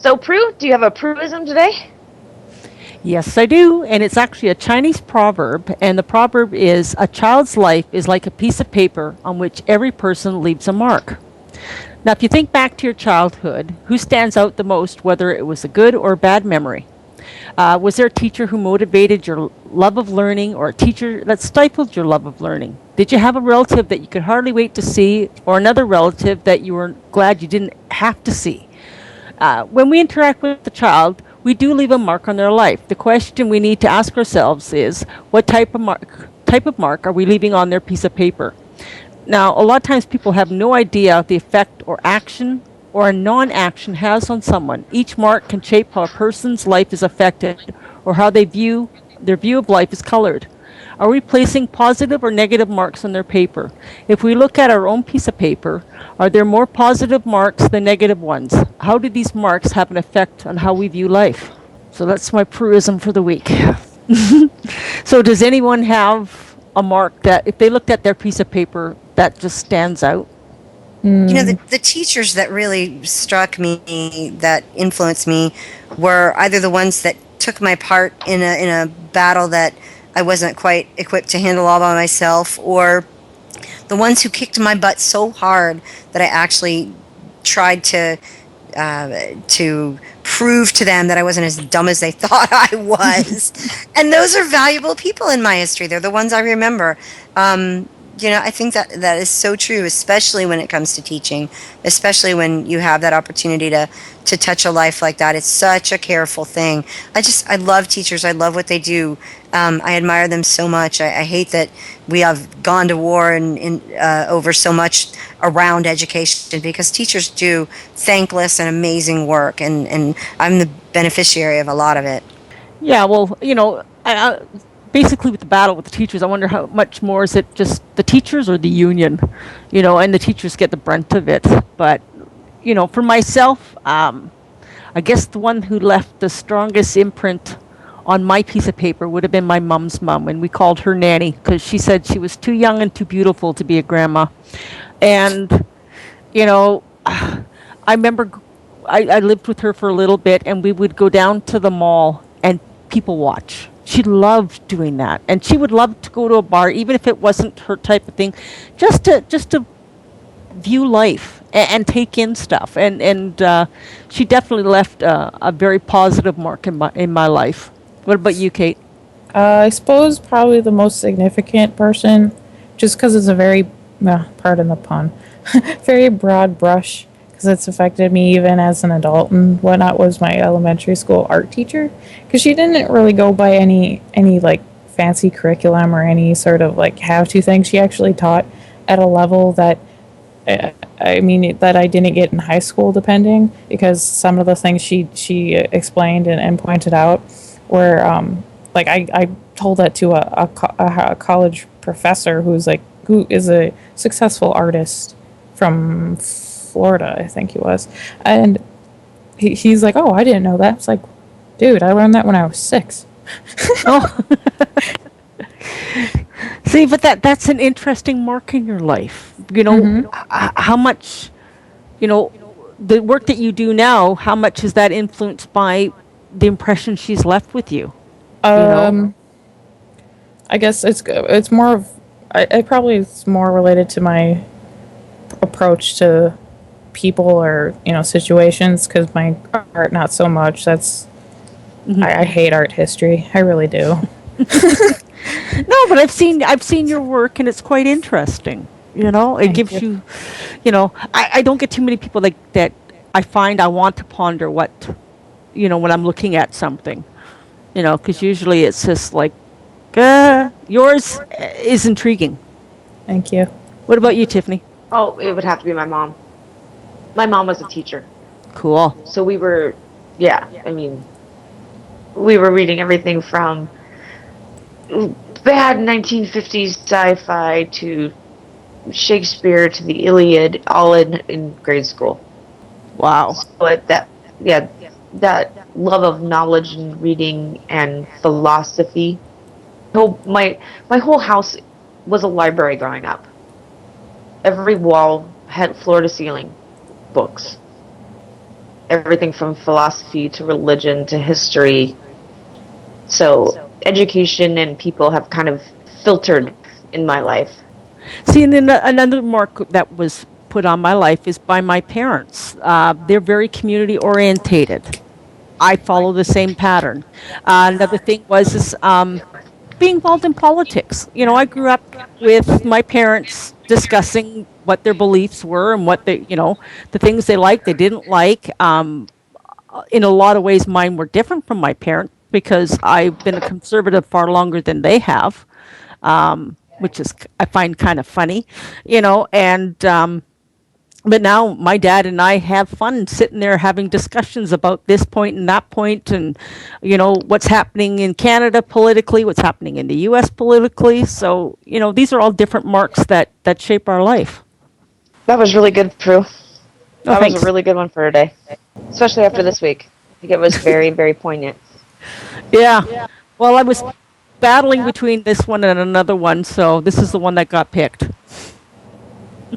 So, Prue, do you have a Prueism today? Yes, I do. And it's actually a Chinese proverb. And the proverb is a child's life is like a piece of paper on which every person leaves a mark. Now, if you think back to your childhood, who stands out the most, whether it was a good or bad memory? Was there a teacher who motivated your love of learning or a teacher that stifled your love of learning? Did you have a relative that you could hardly wait to see or another relative that you were glad you didn't have to see? When we interact with the child, we do leave a mark on their life. The question we need to ask ourselves is, what type of mark are we leaving on their piece of paper? Now, a lot of times people have no idea the effect or action or a non-action has on someone. Each mark can shape how a person's life is affected or how their view of life is colored. Are we placing positive or negative marks on their paper? If we look at our own piece of paper, are there more positive marks than negative ones? How do these marks have an effect on how we view life? So that's my Prueism for the week. So does anyone have a mark that, if they looked at their piece of paper, that just stands out? The teachers that really struck me, that influenced me, were either the ones that took my part in a battle that I wasn't quite equipped to handle all by myself, or the ones who kicked my butt so hard that I actually tried to prove to them that I wasn't as dumb as they thought I was. And those are valuable people in my history. They're the ones I remember. I think that is so true, especially when it comes to teaching, especially when you have that opportunity to touch a life like that. It's such a careful thing. I love teachers. I love what they do. I admire them so much. I hate that we have gone to war and over so much around education, because teachers do thankless and amazing work, and I'm the beneficiary of a lot of it. Yeah, well, basically with the battle with the teachers, I wonder how much more is it just the teachers or the union, and the teachers get the brunt of it. But, for myself, I guess the one who left the strongest imprint on my piece of paper would have been my mom's mom, and we called her Nanny because she said she was too young and too beautiful to be a grandma. And, I remember I lived with her for a little bit, and we would go down to the mall and people watch. She loved doing that, and she would love to go to a bar, even if it wasn't her type of thing, just to view life and take in stuff. And she definitely left a very positive mark in my life. What about you, Kate? I suppose probably the most significant person, just because it's a very, pardon the pun, very broad brush, because it's affected me even as an adult and whatnot, was my elementary school art teacher. Because she didn't really go by any like fancy curriculum or any sort of like have-to thing. She actually taught at a level that that I didn't get in high school, depending, because some of the things she explained and pointed out were like I told that to a college professor who is a successful artist from Florida, I think he was, and he's like, "Oh, I didn't know that." It's like, dude, I learned that when I was 6. Oh, see, but that's an interesting mark in your life. How much, the work that you do now, how much is that influenced by the impression she's left with you? I guess it's more of I probably it's more related to my approach to people or situations, because my art not so much. That's I hate art history. I really do. No, but I've seen your work, and it's quite interesting. It gives you, I don't get too many people like that. I find I want to ponder what, when I'm looking at something, because usually it's just like, yours is intriguing. Thank you. What about you, Tiffany? Oh, it would have to be my mom. My mom was a teacher. Cool. So we were, yeah, I mean, we were reading everything from bad 1950s sci-fi to Shakespeare to the Iliad, all in grade school. Wow. But that love of knowledge and reading and philosophy. My whole house was a library growing up. Every wall had floor to ceiling books. everything from philosophy to religion to history. So education and people have kind of filtered in my life. See, and then another mark that was put on my life is by my parents. They're very community orientated. I follow the same pattern. Another thing was is being involved in politics. You know, I grew up with my parents discussing what their beliefs were and what they, the things they liked, they didn't like. In a lot of ways, mine were different from my parents because I've been a conservative far longer than they have, which is I find kind of funny, and. But now my dad and I have fun sitting there having discussions about this point and that point and, what's happening in Canada politically, what's happening in the U.S. politically. So, these are all different marks that shape our life. That was really good, Prue. Oh, That thanks. was a really good one for today, especially after this week. I think it was very, very poignant. Yeah. Well, I was battling between this one and another one, so this is the one that got picked.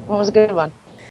What was a good one?